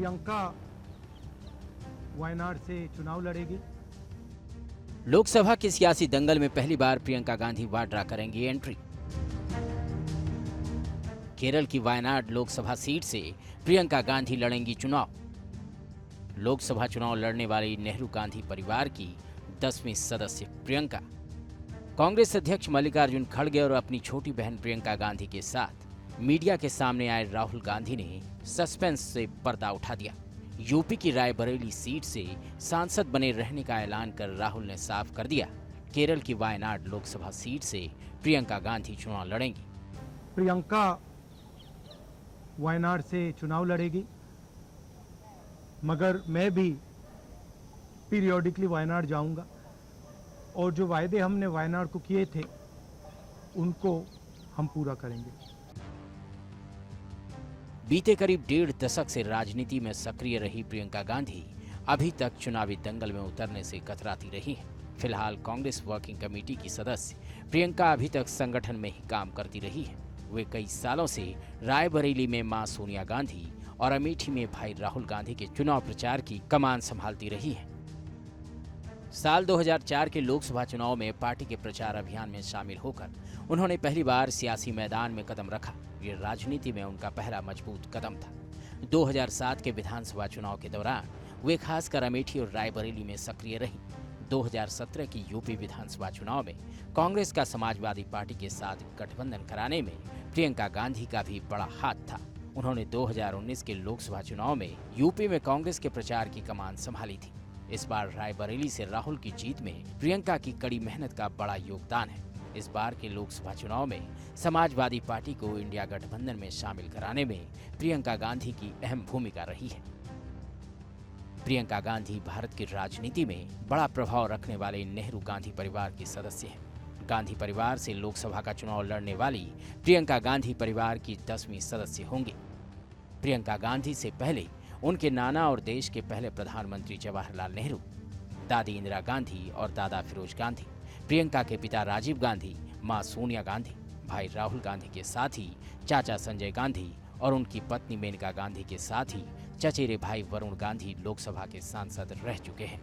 प्रियंका वायनाड से चुनाव लड़ेगी। लोकसभा के सियासी दंगल में पहली बार प्रियंका गांधी वाड्रा करेंगी एंट्री। केरल की वायनाड लोकसभा सीट से प्रियंका गांधी लड़ेंगी चुनाव। लोकसभा चुनाव लड़ने वाली नेहरू गांधी परिवार की 10वीं सदस्य प्रियंका। कांग्रेस अध्यक्ष मल्लिकार्जुन खड़गे और अपनी छोटी बहन प्रियंका गांधी के साथ मीडिया के सामने आए राहुल गांधी ने सस्पेंस से पर्दा उठा दिया। यूपी की रायबरेली सीट से सांसद बने रहने का ऐलान कर राहुल ने साफ कर दिया, केरल की वायनाड लोकसभा सीट से प्रियंका गांधी चुनाव लड़ेंगी। प्रियंका वायनाड से चुनाव लड़ेगी, मगर मैं भी पीरियोडिकली वायनाड जाऊंगा और जो वायदे हमने वायनाड को किए थे उनको हम पूरा करेंगे। बीते करीब 1.5 दशक से राजनीति में सक्रिय रही प्रियंका गांधी अभी तक चुनावी दंगल में उतरने से कतराती रही है। फिलहाल कांग्रेस वर्किंग कमेटी की सदस्य प्रियंका अभी तक संगठन में ही काम करती रही है। वे कई सालों से रायबरेली में मां सोनिया गांधी और अमेठी में भाई राहुल गांधी के चुनाव प्रचार की कमान संभालती रही है। साल 2004 के लोकसभा चुनाव में पार्टी के प्रचार अभियान में शामिल होकर उन्होंने पहली बार सियासी मैदान में कदम रखा। ये राजनीति में उनका पहला मजबूत कदम था। 2007 के विधानसभा चुनाव के दौरान वे खासकर अमेठी और रायबरेली में सक्रिय रहीं। 2017 की यूपी विधानसभा चुनाव में कांग्रेस का समाजवादी पार्टी के साथ गठबंधन कराने में प्रियंका गांधी का भी बड़ा हाथ था। उन्होंने 2019 के लोकसभा चुनाव में यूपी में कांग्रेस के प्रचार की कमान संभाली थी। इस बार रायबरेली से राहुल की जीत में प्रियंका की कड़ी मेहनत का बड़ा योगदान है। इस बार के लोकसभा चुनाव में समाजवादी पार्टी को इंडिया गठबंधन में शामिल कराने में प्रियंका गांधी की अहम भूमिका रही है। प्रियंका गांधी भारत की राजनीति में बड़ा प्रभाव रखने वाले नेहरू गांधी परिवार की सदस्य हैं। गांधी परिवार से लोकसभा का चुनाव लड़ने वाली प्रियंका गांधी परिवार की 10वीं सदस्य होंगी। प्रियंका गांधी से पहले उनके नाना और देश के पहले प्रधानमंत्री जवाहरलाल नेहरू, दादी इंदिरा गांधी और दादा फिरोज गांधी, प्रियंका के पिता राजीव गांधी, मां सोनिया गांधी, भाई राहुल गांधी के साथ ही चाचा संजय गांधी और उनकी पत्नी मेनका गांधी के साथ ही चचेरे भाई वरुण गांधी लोकसभा के सांसद रह चुके हैं।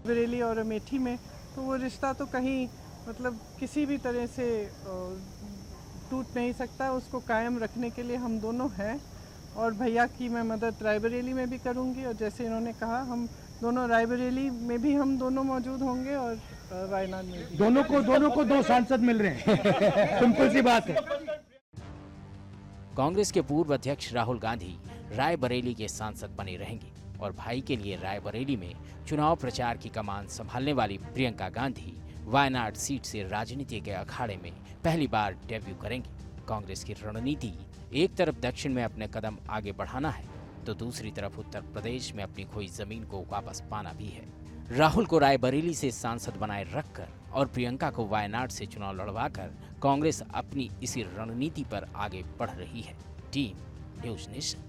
बरेली और अमेठी में तो वो रिश्ता तो कहीं किसी भी तरह से टूट नहीं सकता। उसको कायम रखने के लिए हम दोनों हैं और भैया की मैं मदद रायबरेली में भी करूंगी और जैसे इन्होंने कहा हम दोनों रायबरेली में भी हम दोनों मौजूद होंगे और वायनाड में भी। दोनों को 2 सांसद मिल रहे हैं। सिंपल सी बात है। कांग्रेस के पूर्व अध्यक्ष राहुल गांधी रायबरेली के सांसद बने रहेंगे और भाई के लिए रायबरेली में चुनाव प्रचार की कमान संभालने वाली प्रियंका गांधी वायनाड सीट से राजनीति के अखाड़े में पहली बार डेब्यू करेंगी। कांग्रेस की रणनीति एक तरफ दक्षिण में अपने कदम आगे बढ़ाना है तो दूसरी तरफ उत्तर प्रदेश में अपनी खोई जमीन को वापस पाना भी है। राहुल को रायबरेली से सांसद बनाए रखकर और प्रियंका को वायनाड से चुनाव लड़वाकर कांग्रेस अपनी इसी रणनीति पर आगे बढ़ रही है। Team news nation.